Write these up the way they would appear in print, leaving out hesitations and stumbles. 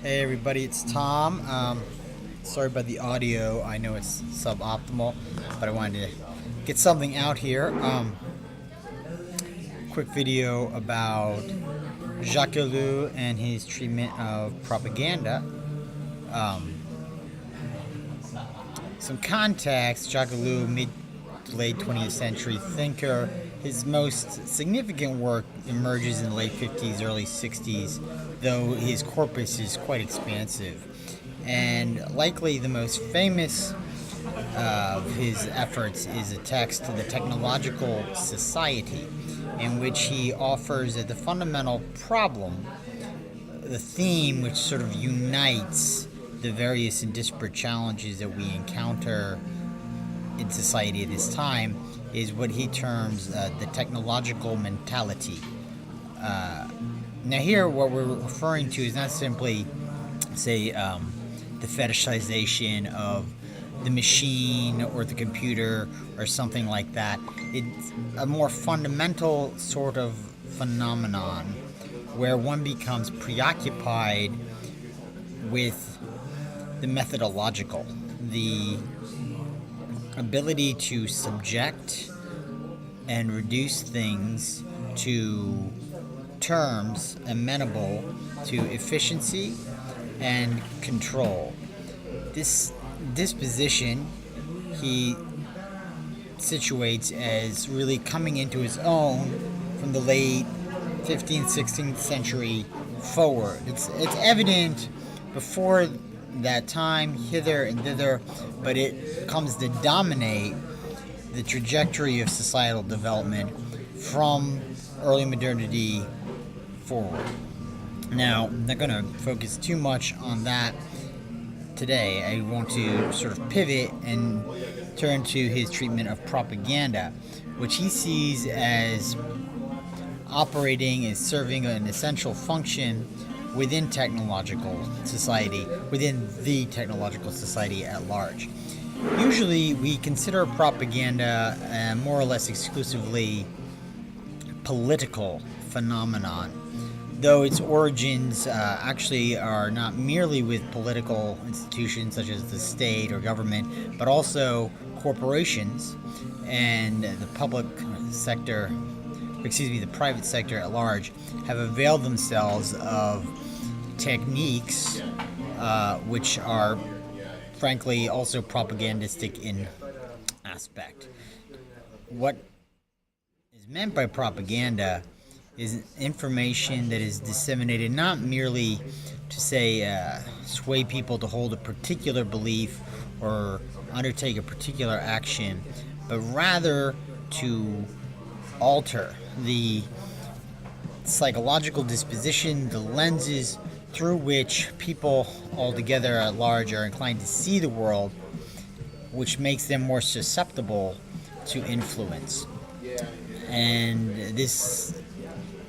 Hey everybody, it's Tom. Sorry about the audio. I know it's suboptimal, but I wanted to get something out here. Quick video about Jacques Ellul and his treatment of propaganda. Um, some context: Jacques Ellul, mid to late 20th century thinker. His most significant work emerges in the late 50s, early 60s, though his corpus is quite expansive. And likely the most famous of his efforts is a text, The Technological Society, in which he offers the fundamental problem, the theme which sort of unites the various and disparate challenges that we encounter in society at this time, is what he terms the technological mentality. Now, here, what we're referring to is not simply, say, the fetishization of the machine or the computer or something like that. It's a more fundamental sort of phenomenon where one becomes preoccupied with the methodological, the ability to subject and reduce things to terms amenable to efficiency and control. This disposition he situates as really coming into his own from the late 15th, 16th century forward. It's evident before that time, hither and thither, but it comes to dominate the trajectory of societal development from early modernity forward. Now, I'm not going to focus too much on that today. I want to sort of pivot and turn to his treatment of propaganda, which he sees as operating and serving an essential function within technological society, within the technological society at large. Usually, we consider propaganda more or less exclusively political phenomenon, though its origins actually are not merely with political institutions such as the state or government, but also corporations and the public sector, the private sector at large, have availed themselves of techniques which are frankly also propagandistic in aspect. What is meant by propaganda is information that is disseminated not merely to say sway people to hold a particular belief or undertake a particular action, but rather to alter the psychological disposition, the lenses through which people altogether at large are inclined to see the world, which makes them more susceptible to influence. And this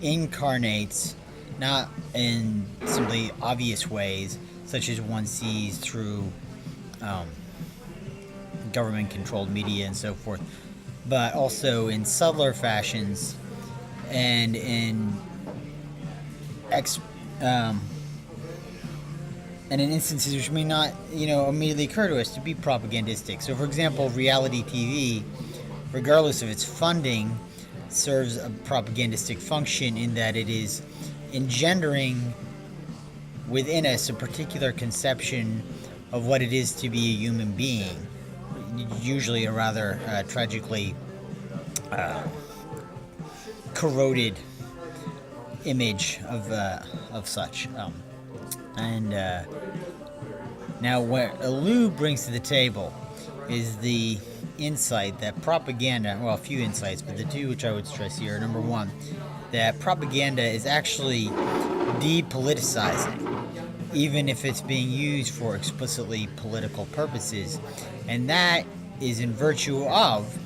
incarnates not in simply obvious ways, such as one sees through government-controlled media and so forth, but also in subtler fashions and in and in instances which may not, immediately occur to us to be propagandistic. So, for example, reality TV, regardless of its funding, serves a propagandistic function in that it is engendering within us a particular conception of what it is to be a human being, usually a rather tragically corroded image of such. Now, what Ellul brings to the table is the insight that propaganda, well, a few insights, but the two which I would stress here are: number one, that propaganda is actually depoliticizing, even if it's being used for explicitly political purposes, and that is in virtue of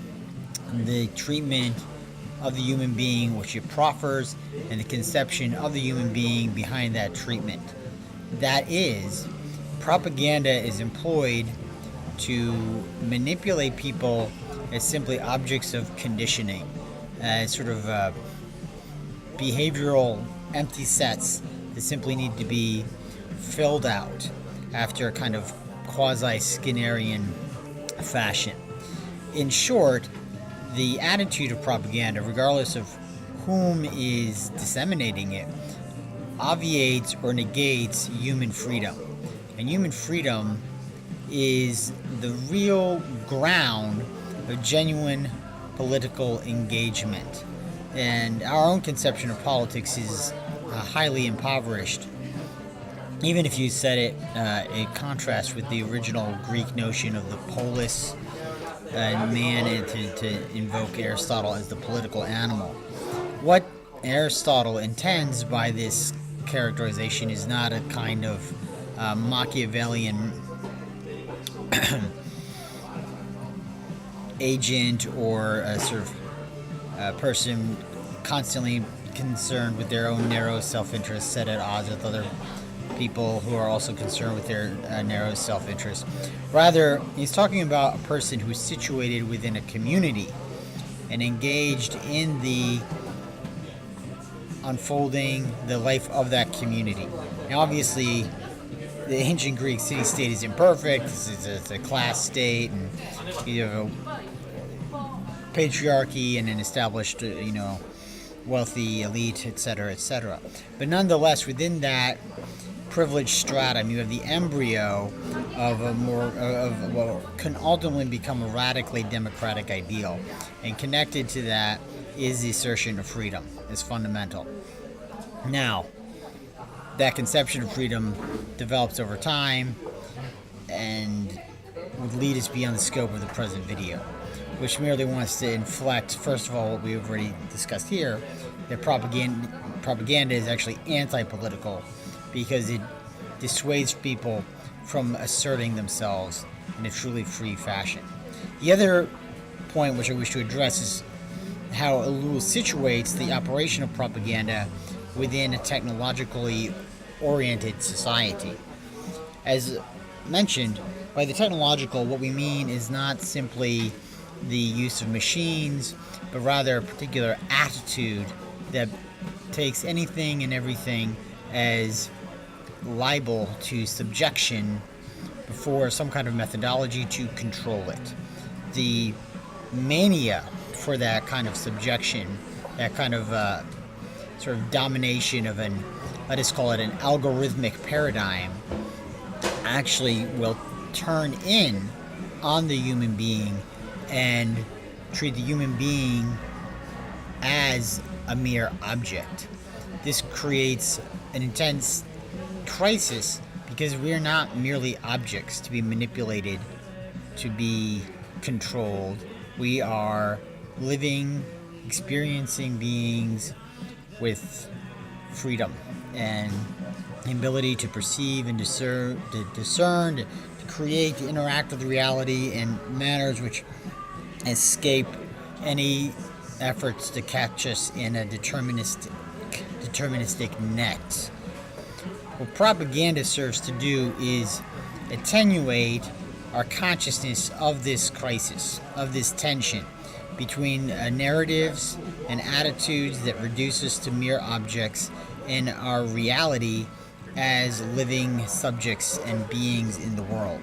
the treatment of the human being which it proffers and the conception of the human being behind that treatment. That is, propaganda is employed to manipulate people as simply objects of conditioning, as sort of behavioral empty sets that simply need to be filled out after a kind of quasi-Skinnerian fashion. In short, the attitude of propaganda, regardless of whom is disseminating it, obviates or negates human freedom. And human freedom is the real ground of genuine political engagement. And our own conception of politics is highly impoverished. Even if you set it in contrast with the original Greek notion of the polis man, and to invoke Aristotle as the political animal. What Aristotle intends by this characterization is not a kind of Machiavellian agent or a sort of person constantly concerned with their own narrow self-interest, set at odds with other people who are also concerned with their narrow self-interest. Rather, he's talking about a person who's situated within a community and engaged in the unfolding the life of that community. Now, obviously, the ancient Greek city-state is imperfect. It's a class state, and you have a patriarchy and an established, wealthy elite, etc., etc. But nonetheless, within that privileged stratum, you have the embryo of what can ultimately become a radically democratic ideal, and connected to that is the assertion of freedom as fundamental. Now, that conception of freedom develops over time and would lead us beyond the scope of the present video, which merely wants to inflect, first of all, what we've already discussed here, that propaganda is actually anti-political because it dissuades people from asserting themselves in a truly free fashion. The other point which I wish to address is how Ellul situates the operation of propaganda within a technologically oriented society. As mentioned, by the technological, what we mean is not simply the use of machines, but rather a particular attitude that takes anything and everything as liable to subjection before some kind of methodology to control it. The mania for that kind of subjection, that kind of sort of domination of an, let us call it an algorithmic paradigm, actually will turn in on the human being and treat the human being as a mere object. This creates an intense crisis because we are not merely objects to be manipulated, to be controlled. We are living, experiencing beings with freedom and the ability to perceive and discern, to create, to interact with reality in manners which escape any efforts to catch us in a deterministic net. What propaganda serves to do is attenuate our consciousness of this crisis, of this tension between narratives and attitudes that reduce us to mere objects and our reality as living subjects and beings in the world.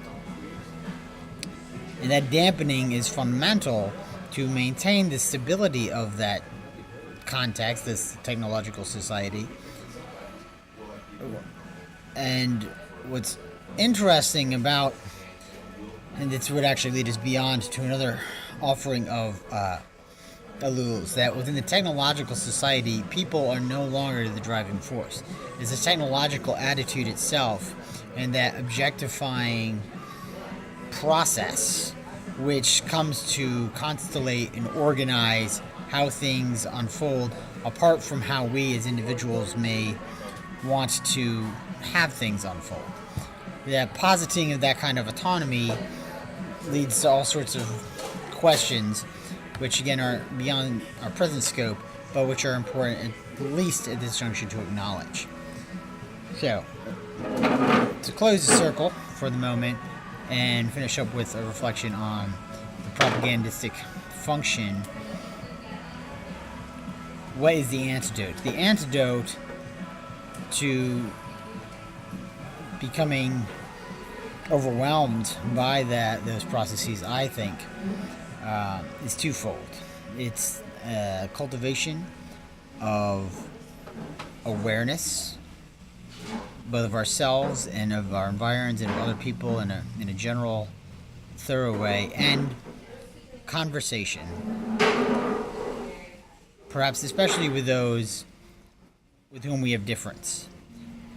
And that dampening is fundamental to maintain the stability of that context, this technological society. And what's interesting about, and this would actually lead us beyond to another offering of Ellul's, that within the technological society, people are no longer the driving force. It's the technological attitude itself and that objectifying process which comes to constellate and organize how things unfold, apart from how we as individuals may want to have things unfold. That positing of that kind of autonomy leads to all sorts of questions which again are beyond our present scope, but which are important at least at this junction to acknowledge. So, to close the circle for the moment and finish up with a reflection on the propagandistic function, what is the antidote? The antidote to becoming overwhelmed by those processes, I think, is twofold. It's cultivation of awareness, both of ourselves and of our environs and of other people in a general, thorough way, and conversation. Perhaps especially with those with whom we have difference.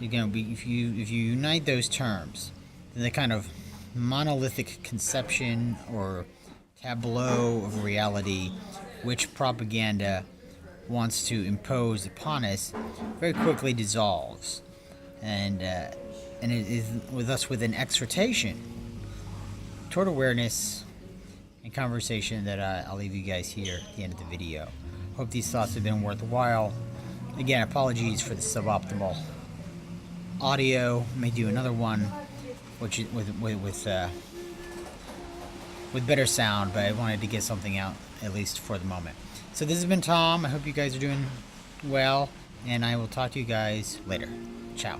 If you unite those terms, then the kind of monolithic conception or tableau of reality which propaganda wants to impose upon us very quickly dissolves, and it is with an exhortation toward awareness and conversation that I'll leave you guys here at the end of the video. Hope these thoughts have been worthwhile. Again, apologies for the suboptimal audio. May do another one, which with better sound, but I wanted to get something out at least for the moment. So this has been Tom. I hope you guys are doing well, and I will talk to you guys later. Ciao.